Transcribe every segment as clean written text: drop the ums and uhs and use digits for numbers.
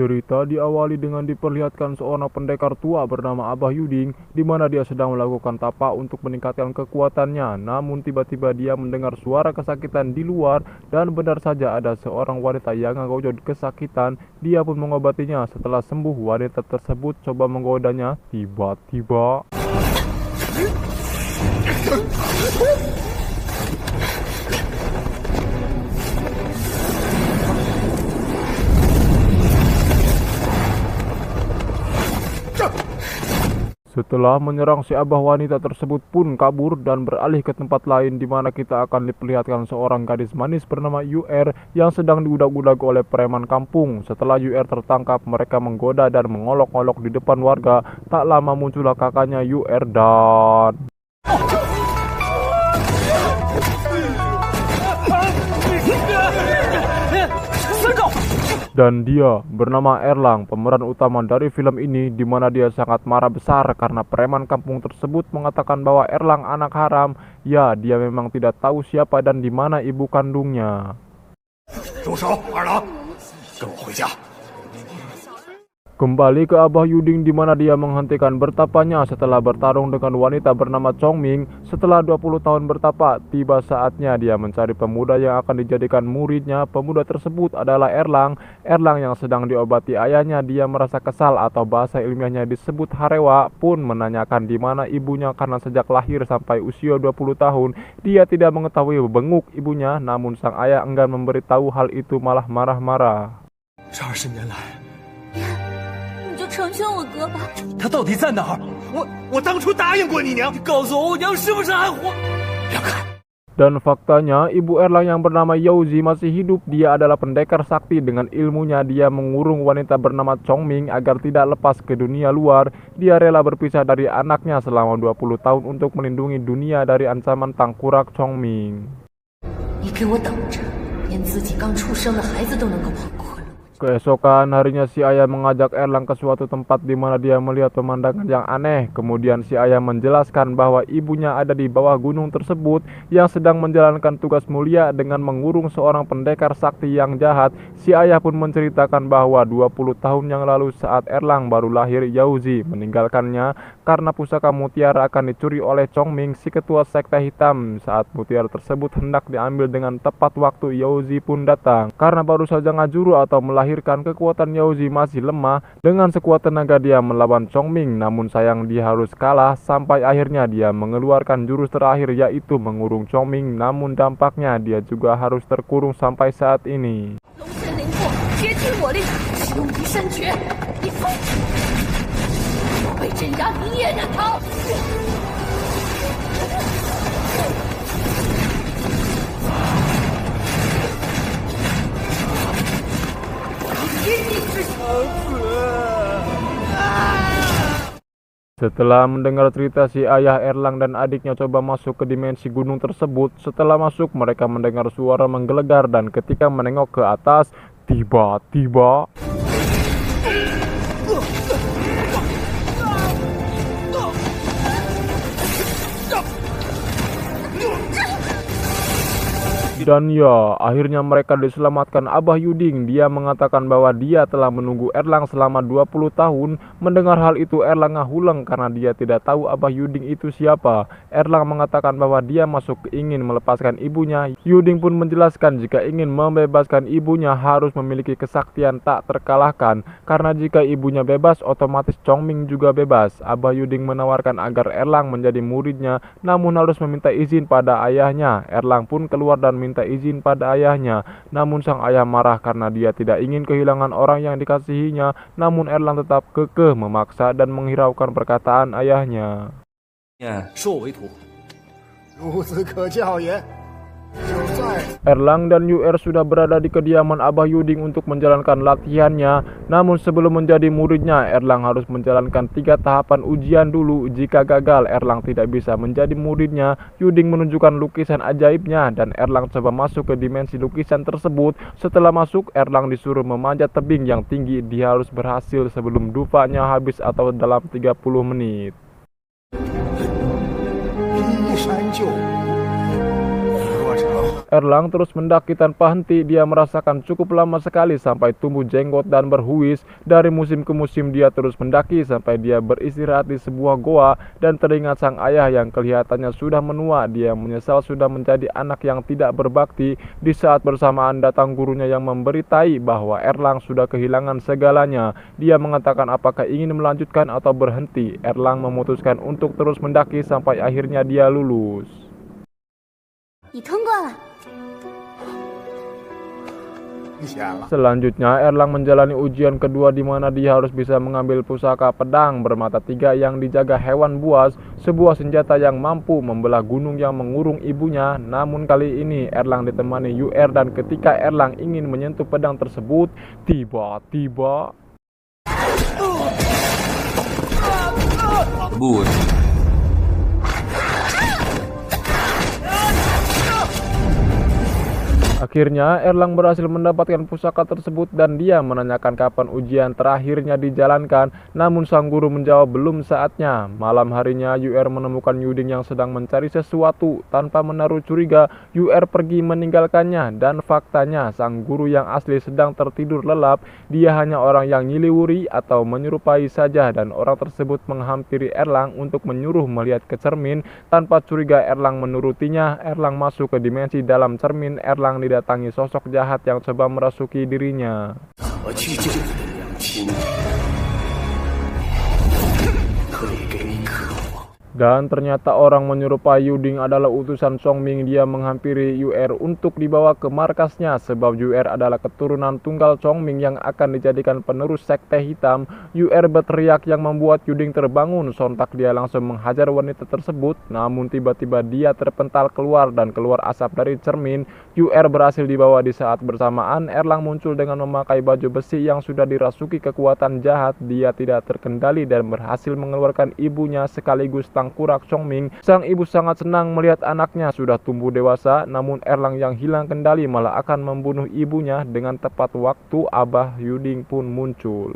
Cerita diawali dengan diperlihatkan seorang pendekar tua bernama Abah Yuding, di mana dia sedang melakukan tapa untuk meningkatkan kekuatannya. Namun tiba-tiba dia mendengar suara kesakitan di luar, dan benar saja ada seorang wanita yang ngagojod kesakitan. Dia pun mengobatinya. Setelah sembuh, wanita tersebut coba menggodanya. Tiba-tiba setelah menyerang si Abah, wanita tersebut pun kabur dan beralih ke tempat lain, di mana kita akan diperlihatkan seorang gadis manis bernama UR yang sedang diudag-udag oleh preman kampung. Setelah UR tertangkap, mereka menggoda dan mengolok-olok di depan warga. Tak lama muncullah kakaknya UR dan dia bernama Erlang, pemeran utama dari film ini, di mana dia sangat marah besar karena preman kampung tersebut mengatakan bahwa Erlang anak haram. Ya, dia memang tidak tahu siapa dan di mana ibu kandungnya. Kembali ke Abah Yuding, di mana dia menghentikan bertapanya setelah bertarung dengan wanita bernama Chongming. Setelah 20 tahun bertapa, tiba saatnya dia mencari pemuda yang akan dijadikan muridnya. Pemuda tersebut adalah Erlang. Erlang yang sedang diobati ayahnya. Dia merasa kesal, atau bahasa ilmiahnya disebut harewa, pun menanyakan di mana ibunya karena sejak lahir sampai usia 20 tahun dia tidak mengetahui benguk ibunya. Namun sang ayah enggan memberitahu hal itu, malah marah-marah. 20年来， 成全我哥吧！他到底在哪儿？我当初答应过你娘，你告诉我娘是不是还活？让开！ Dan faktanya, ibu Erlang yang bernama Yaozi masih hidup. Dia adalah pendekar sakti. Dengan ilmunya, dia mengurung wanita bernama Chongming agar tidak lepas ke dunia luar. Dia rela berpisah dari anaknya selama 20 tahun untuk melindungi dunia dari ancaman tangkurak Chongming. 你给我等着，连自己刚出生的孩子都能够跑过。 Keesokan harinya, si ayah mengajak Erlang ke suatu tempat di mana dia melihat pemandangan yang aneh. Kemudian si ayah menjelaskan bahwa ibunya ada di bawah gunung tersebut yang sedang menjalankan tugas mulia dengan mengurung seorang pendekar sakti yang jahat. Si ayah pun menceritakan bahwa 20 tahun yang lalu saat Erlang baru lahir, Yaozi meninggalkannya karena pusaka mutiara akan dicuri oleh Chongming, si ketua sekte hitam. Saat mutiara tersebut hendak diambil dengan tepat waktu, Yaozi pun datang. Karena baru saja ngajuru atau melahirkan, kekuatan Yaozi masih lemah. Dengan sekuat tenaga dia melawan Chongming, namun sayang dia harus kalah. Sampai akhirnya dia mengeluarkan jurus terakhir, yaitu mengurung Chongming. Namun dampaknya dia juga harus terkurung sampai saat ini. Setelah mendengar cerita, si ayah Erlang dan adiknya coba masuk ke dimensi gunung tersebut. Setelah masuk, mereka mendengar suara menggelegar, dan ketika menengok ke atas, tiba-tiba dan ya, akhirnya mereka diselamatkan Abah Yuding. Dia mengatakan bahwa dia telah menunggu Erlang selama 20 tahun. Mendengar hal itu, Erlang ngahuleng karena dia tidak tahu Abah Yuding itu siapa. Erlang mengatakan bahwa dia masuk ingin melepaskan ibunya. Yuding pun menjelaskan jika ingin membebaskan ibunya harus memiliki kesaktian tak terkalahkan. Karena jika ibunya bebas, otomatis Chongming juga bebas. Abah Yuding menawarkan agar Erlang menjadi muridnya, namun harus meminta izin pada ayahnya. Erlang pun keluar dan minta izin pada ayahnya. Namun sang ayah marah karena dia tidak ingin kehilangan orang yang dikasihinya. Namun Erlang tetap kekeh memaksa dan menghiraukan perkataan ayahnya. Erlang dan UR sudah berada di kediaman Abah Yuding untuk menjalankan latihannya. Namun sebelum menjadi muridnya, Erlang harus menjalankan 3 tahapan ujian dulu. Jika gagal, Erlang tidak bisa menjadi muridnya. Yuding menunjukkan lukisan ajaibnya dan Erlang coba masuk ke dimensi lukisan tersebut. Setelah masuk, Erlang disuruh memanjat tebing yang tinggi. Dia harus berhasil sebelum dufanya habis atau dalam 30 menit. Erlang terus mendaki tanpa henti. Dia merasakan cukup lama sekali sampai tumbuh jenggot dan berhuis. Dari musim ke musim dia terus mendaki sampai dia beristirahat di sebuah goa dan teringat sang ayah yang kelihatannya sudah menua. Dia menyesal sudah menjadi anak yang tidak berbakti. Di saat bersamaan datang gurunya yang memberitai bahwa Erlang sudah kehilangan segalanya. Dia mengatakan apakah ingin melanjutkan atau berhenti. Erlang memutuskan untuk terus mendaki sampai akhirnya dia lulus. 你通过了。 Selanjutnya, Erlang menjalani ujian kedua di mana dia harus bisa mengambil pusaka pedang bermata 3 yang dijaga hewan buas, sebuah senjata yang mampu membelah gunung yang mengurung ibunya. Namun kali ini Erlang ditemani UR dan ketika Erlang ingin menyentuh pedang tersebut, tiba-tiba akhirnya Erlang berhasil mendapatkan pusaka tersebut dan dia menanyakan kapan ujian terakhirnya dijalankan. Namun sang guru menjawab belum saatnya. Malam harinya UR menemukan Yuding yang sedang mencari sesuatu. Tanpa menaruh curiga, UR pergi meninggalkannya dan faktanya sang guru yang asli sedang tertidur lelap. Dia hanya orang yang nyiliwuri atau menyerupai saja dan orang tersebut menghampiri Erlang untuk menyuruh melihat ke cermin. Tanpa curiga Erlang menurutinya. Erlang masuk ke dimensi dalam cermin. Erlang didatangi sosok jahat yang coba merasuki dirinya. Dan ternyata orang menyerupai Yuding adalah utusan Chongming. Dia menghampiri UR untuk dibawa ke markasnya sebab UR adalah keturunan tunggal Chongming yang akan dijadikan penerus sekte hitam. UR berteriak yang membuat Yuding terbangun. Sontak dia langsung menghajar wanita tersebut. Namun tiba-tiba dia terpental keluar dan keluar asap dari cermin. UR berhasil dibawa. Di saat bersamaan Erlang muncul dengan memakai baju besi yang sudah dirasuki kekuatan jahat. Dia tidak terkendali dan berhasil mengeluarkan ibunya sekaligus tangkurak Chongming. Sang ibu sangat senang melihat anaknya sudah tumbuh dewasa. Namun Erlang yang hilang kendali malah akan membunuh ibunya. Dengan tepat waktu Abah Yuding pun muncul.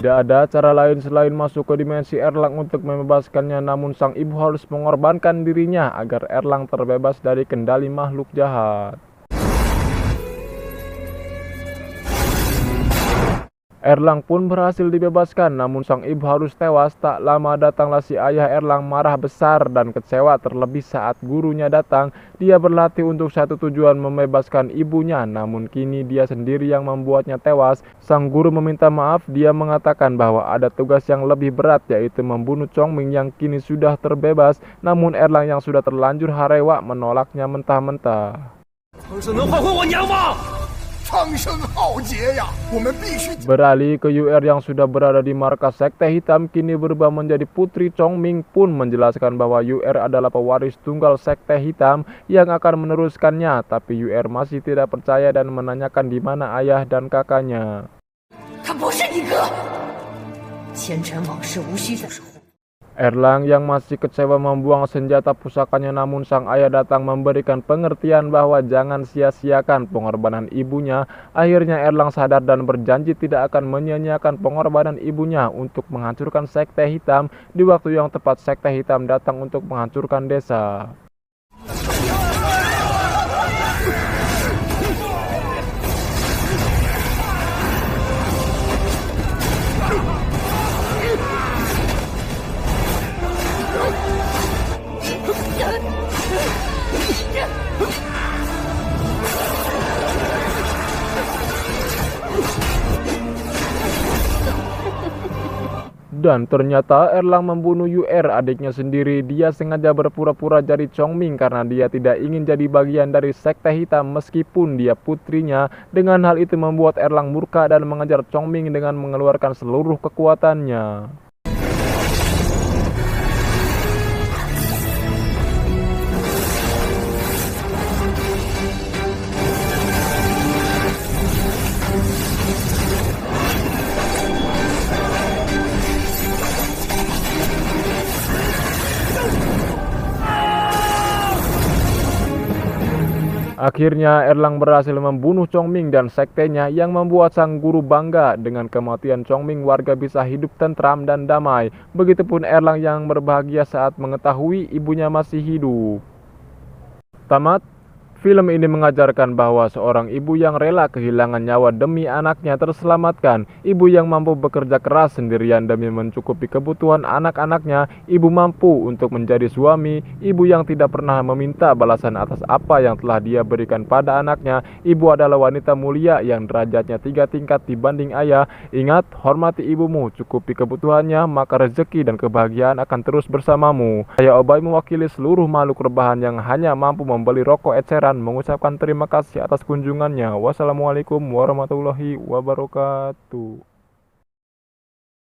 Tidak ada cara lain selain masuk ke dimensi Erlang untuk membebaskannya. Namun sang ibu harus mengorbankan dirinya agar Erlang terbebas dari kendali makhluk jahat. Erlang pun berhasil dibebaskan, namun sang ibu harus tewas. Tak lama datanglah si ayah Erlang marah besar dan kecewa terlebih saat gurunya datang. Dia berlatih untuk satu tujuan, membebaskan ibunya, namun kini dia sendiri yang membuatnya tewas. Sang guru meminta maaf. Dia mengatakan bahwa ada tugas yang lebih berat, yaitu membunuh Chongming yang kini sudah terbebas. Namun Erlang yang sudah terlanjur harewa menolaknya mentah-mentah. Beralih ke UR yang sudah berada di markas sekte hitam, kini berubah menjadi putri. Chongming pun menjelaskan bahwa UR adalah pewaris tunggal sekte hitam yang akan meneruskannya. Tapi UR masih tidak percaya dan menanyakan di mana ayah dan kakaknya. Erlang yang masih kecewa membuang senjata pusakanya, namun sang ayah datang memberikan pengertian bahwa jangan sia-siakan pengorbanan ibunya. Akhirnya Erlang sadar dan berjanji tidak akan menyia-nyiakan pengorbanan ibunya untuk menghancurkan sekte hitam. Di waktu yang tepat sekte hitam datang untuk menghancurkan desa. Dan ternyata Erlang membunuh UR, adiknya sendiri. Dia sengaja berpura-pura jadi Chongming karena dia tidak ingin jadi bagian dari sekte hitam meskipun dia putrinya. Dengan hal itu membuat Erlang murka dan mengejar Chongming dengan mengeluarkan seluruh kekuatannya. Akhirnya Erlang berhasil membunuh Chongming dan sektenya yang membuat sang guru bangga. Dengan kematian Chongming, warga bisa hidup tentram dan damai. Begitupun Erlang yang berbahagia saat mengetahui ibunya masih hidup. Tamat. Film ini mengajarkan bahwa seorang ibu yang rela kehilangan nyawa demi anaknya terselamatkan. Ibu yang mampu bekerja keras sendirian demi mencukupi kebutuhan anak-anaknya. Ibu mampu untuk menjadi suami. Ibu yang tidak pernah meminta balasan atas apa yang telah dia berikan pada anaknya. Ibu adalah wanita mulia yang derajatnya 3 tingkat dibanding ayah. Ingat, hormati ibumu, cukupi kebutuhannya, maka rezeki dan kebahagiaan akan terus bersamamu. Saya Obay mewakili seluruh makhluk rebahan yang hanya mampu membeli rokok eceran mengucapkan terima kasih atas kunjungannya. Wassalamualaikum warahmatullahi wabarakatuh.